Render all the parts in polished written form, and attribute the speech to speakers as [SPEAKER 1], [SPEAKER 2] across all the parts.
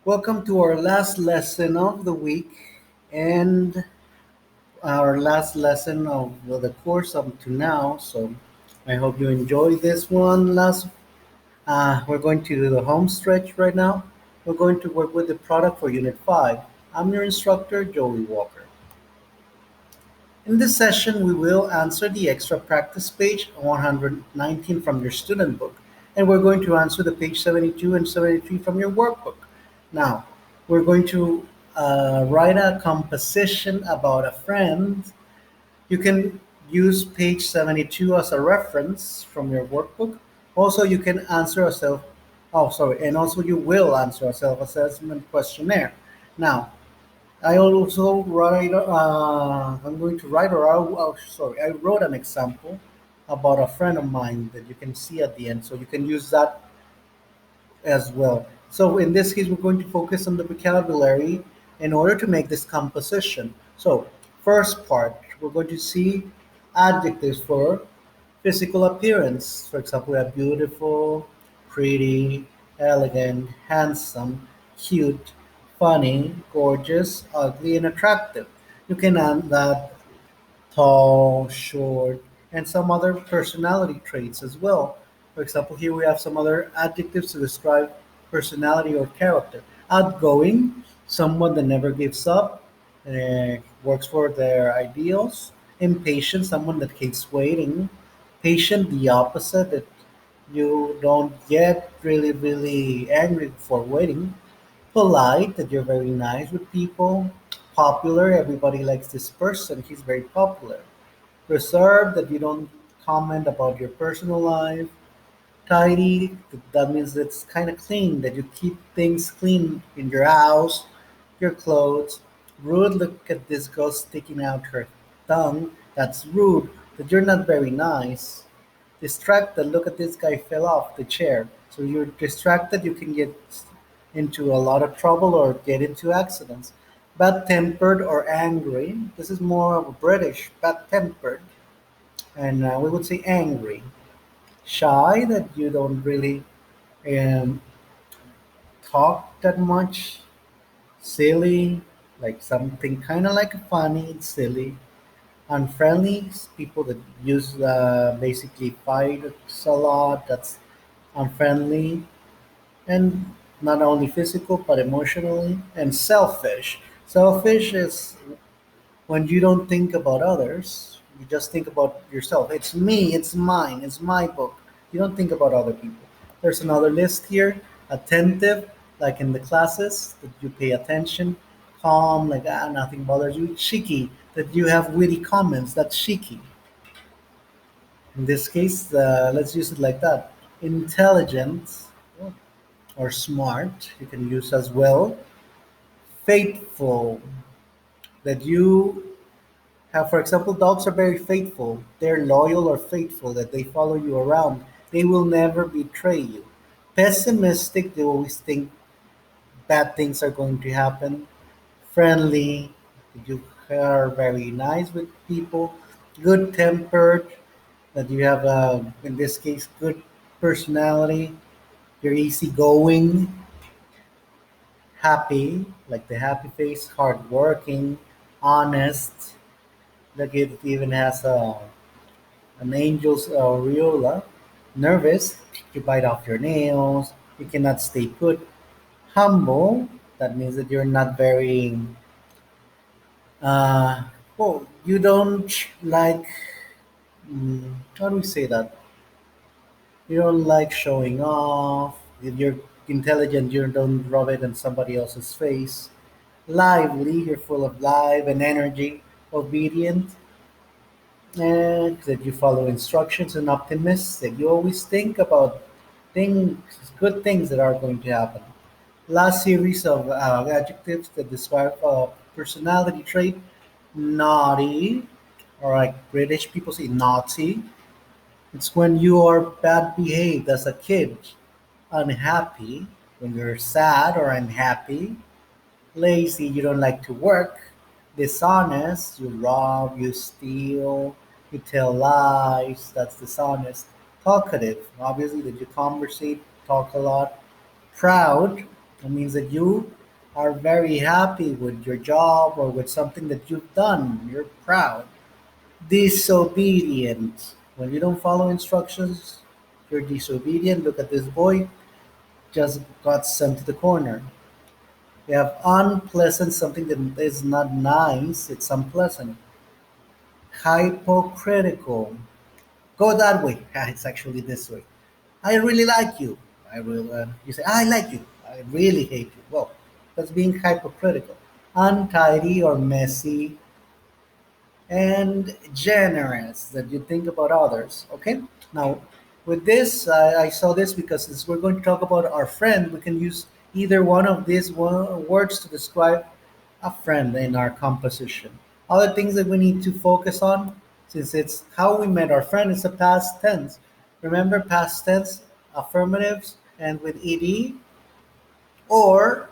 [SPEAKER 1] Welcome to our last lesson of the week and our last lesson of the course up to now. So I hope you enjoyed this one. We're going to do the home stretch right now. We're going to work with the product for Unit 5. I'm your instructor, Joey Walker. In this session, we will answer the extra practice page 119 from your student book, and we're going to answer the page 72 and 73 from your workbook. Now, we're going to write a composition about a friend. You can use page 72 as a reference from your workbook. Also, you can answer a self, oh, sorry, and also you will answer a self-assessment questionnaire. Now, I also write. I'm going to write, I wrote an example about a friend of mine that you can see at the end, so you can use that as well. So in this case, we're going to focus on the vocabulary in order to make this composition. So first part, we're going to see adjectives for physical appearance. For example, we have beautiful, pretty, elegant, handsome, cute, funny, gorgeous, ugly, and attractive. You can add that tall, short, and some other personality traits as well. For example, here we have some other adjectives to describe personality or character. Outgoing, someone that never gives up, works for their ideals. Impatient, someone that hates waiting. Patient, the opposite, that you don't get really angry for waiting. Polite, that you're very nice with people. Popular, everybody likes this person, he's very popular. Reserved, that you don't comment about your personal life. Tidy, that means it's kind of clean, that you keep things clean in your house, your clothes. Rude, look at this girl sticking out her tongue, that's rude, that you're not very nice. Distracted, look at this guy fell off the chair. So you're distracted, you can get into a lot of trouble or get into accidents. Bad tempered or angry, this is more of a British, bad tempered, and we would say angry. Shy, that you don't really um, talk that much. Silly, like something kind of like funny, silly. Unfriendly, people that use basically fights a lot, that's unfriendly. And not only physical but emotionally. And selfish. Selfish is when you don't think about others, you just think about yourself. It's me, it's mine, it's my book. You don't think about other people. There's another list here. Attentive, like in the classes, that you pay attention. Calm, like nothing bothers you. Cheeky, that you have witty comments. That's cheeky. In this case, let's use it like that. Intelligent or smart, you can use as well. Faithful, that you have, for example, dogs are very faithful. They're loyal or faithful, that they follow you around. They will never betray you. Pessimistic, they always think bad things are going to happen. Friendly, you are very nice with people. Good tempered, that you have, in this case, good personality. You're easygoing. Happy, like the happy face. Hardworking. Honest. Like it even has an angel's aureola. Nervous, you bite off your nails, you cannot stay put. Humble, that means that you're not very, uh, well, you don't like, how do we say that? You don't like showing off. If you're intelligent, you don't rub it in somebody else's face. Lively, you're full of life and energy. Obedient, and that you follow instructions, and optimistic. You always think about things, good things that are going to happen. Last series of adjectives that describe a personality trait: naughty, or like British people say naughty. It's when you are bad behaved as a kid. Unhappy, when you're sad or unhappy. Lazy, you don't like to work. Dishonest, you rob, you steal, you tell lies, that's dishonest. Talkative, obviously that you conversate, talk a lot. Proud, It means that you are very happy with your job or with something that you've done. You're proud. Disobedient. When you don't follow instructions, you're disobedient. Look at this boy, just got sent to the corner. We have unpleasant, something that is not nice, it's unpleasant. Hypocritical. Go that way. It's actually this way. I really like you. You say, I like you. I really hate you. Well, that's being hypocritical. Untidy or messy and generous, that you think about others. Okay. Now, with this, I saw this because since we're going to talk about our friend, we can use either one of these words to describe a friend in our composition. Other things that we need to focus on, since it's how we met our friend, it's a past tense. Remember past tense, affirmatives, and with ed, or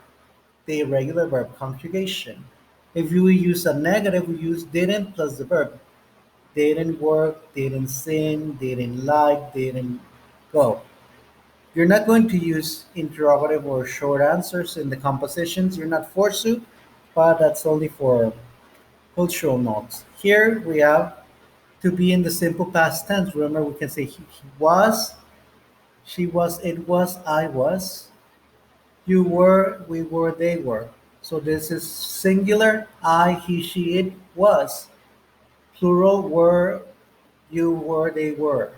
[SPEAKER 1] the irregular verb conjugation. If we use a negative, we use didn't plus the verb. Didn't work, didn't sing, didn't like, didn't go. You're not going to use interrogative or short answers in the compositions. You're not forced to, but that's only for cultural notes. Here we have to be in the simple past tense. Remember, we can say he was, she was, it was, I was, you were, we were, they were. So this is singular, I, he, she, it was. Plural, were, you were, they were,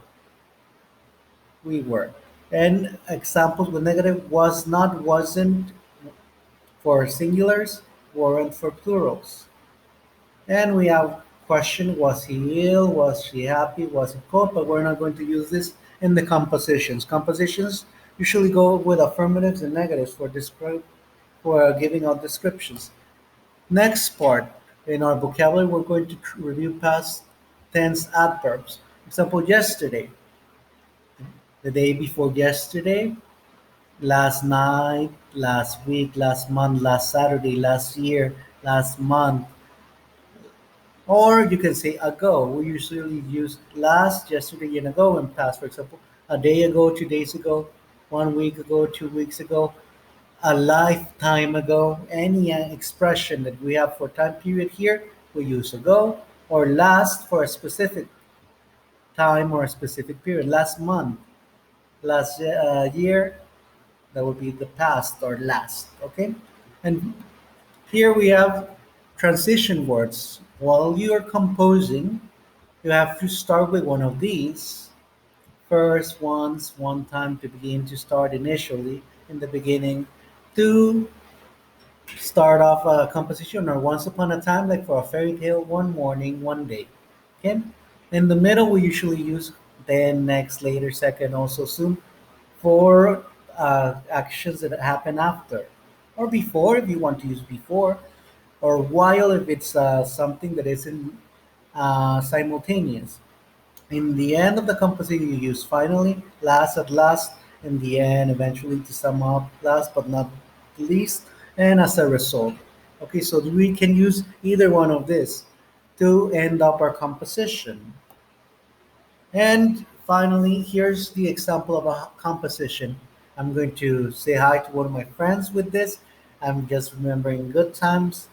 [SPEAKER 1] we were. And examples with negative was not, wasn't for singulars, weren't for plurals. And we have question, was he ill? Was she happy? Was he cold? But we're not going to use this in the compositions. Compositions usually go with affirmatives and negatives for describe for giving out descriptions. Next part in our vocabulary, we're going to review past tense adverbs. Example, yesterday, the day before yesterday, last night, last week, last month, last Saturday, last year, last month, or you can say ago. We usually use last, yesterday, and ago in past. For example, a day ago, 2 days ago, 1 week ago, 2 weeks ago, a lifetime ago. Any expression that we have for time period here, we use ago, or last for a specific time or a specific period. Last month, last year, that would be the past or last. Okay, and here we have transition words. While you are composing, you have to start with one of these. First, once, one time to begin, to start initially in the beginning, to start off a composition, or once upon a time, like for a fairy tale, one morning, one day. Okay? In the middle, we usually use then, next, later, second, also soon for actions that happen after, or before if you want to use before, or while if it's something that isn't simultaneous. In the end of the composition, you use finally, last, at last, in the end, eventually, to sum up, last but not least, and as a result. Okay, so we can use either one of this to end up our composition. And finally, here's the example of a composition. I'm going to say hi to one of my friends with this. I'm just remembering good times.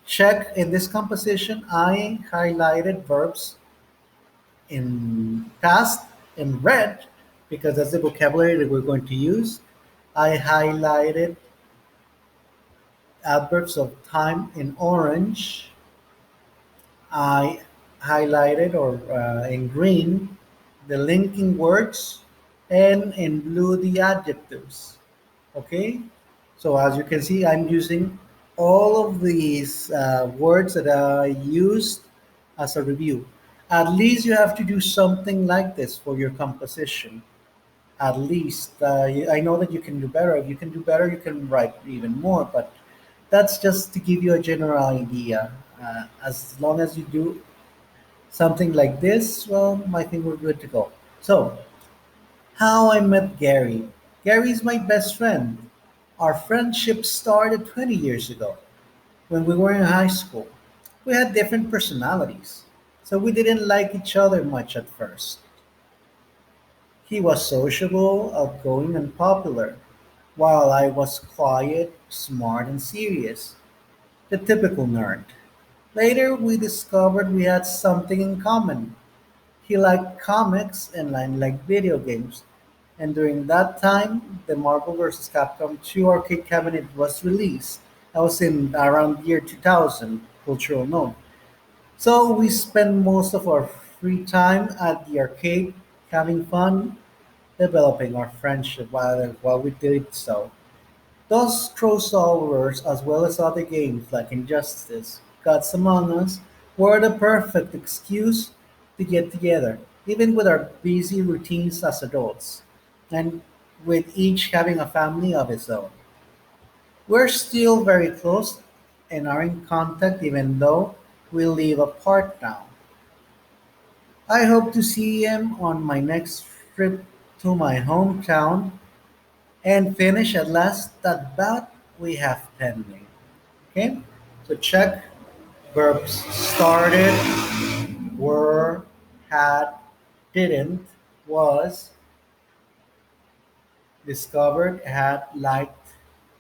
[SPEAKER 1] Check in this composition, I highlighted verbs in past in red because that's the vocabulary that we're going to use. I highlighted adverbs of time in orange. I highlighted or in green the linking words, and in blue the adjectives. Okay, so as you can see, I'm using all of these words that I used as a review. At least you have to do something like this for your composition. At least I know that you can do better. If you can do better, you can write even more. But that's just to give you a general idea. As long as you do something like this, well, I think we're good to go. So, how I met Gary. Gary is my best friend. Our friendship started 20 years ago when we were in high school. We had different personalities, so we didn't like each other much at first. He was sociable, outgoing, and popular. while I was quiet, smart, and serious, the typical nerd. Later, we discovered we had something in common. He liked comics and I liked video games. And during that time, the Marvel vs. Capcom 2 arcade cabinet was released. That was in around year 2000, cultural note. So we spent most of our free time at the arcade, having fun, developing our friendship while we did so. Those crossovers, as well as other games like Injustice, Gods Among Us, were the perfect excuse to get together, even with our busy routines as adults, and with each having a family of its own. We're still very close and are in contact even though we live apart now. I hope to see him on my next trip to my hometown and finish at last that bout we have pending. Okay, so check verbs started, were, had, didn't, was, discovered, had, liked,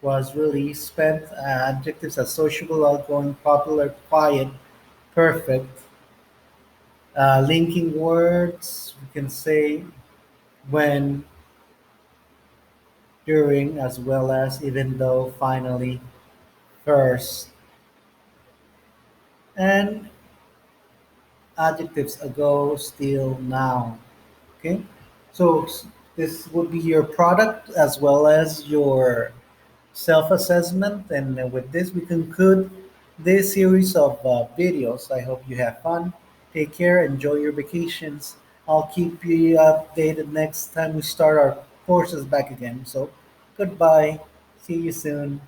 [SPEAKER 1] was released, spent, adjectives as sociable, outgoing, popular, quiet, perfect. Linking words, we can say when, during, as well as, even though, finally, first, and adjectives ago, still, now. Okay, so this would be your product as well as your self-assessment, and with this we conclude this series of videos. I hope you have fun. Take care, enjoy your vacations. I'll keep you updated next time we start our courses back again. So goodbye, see you soon.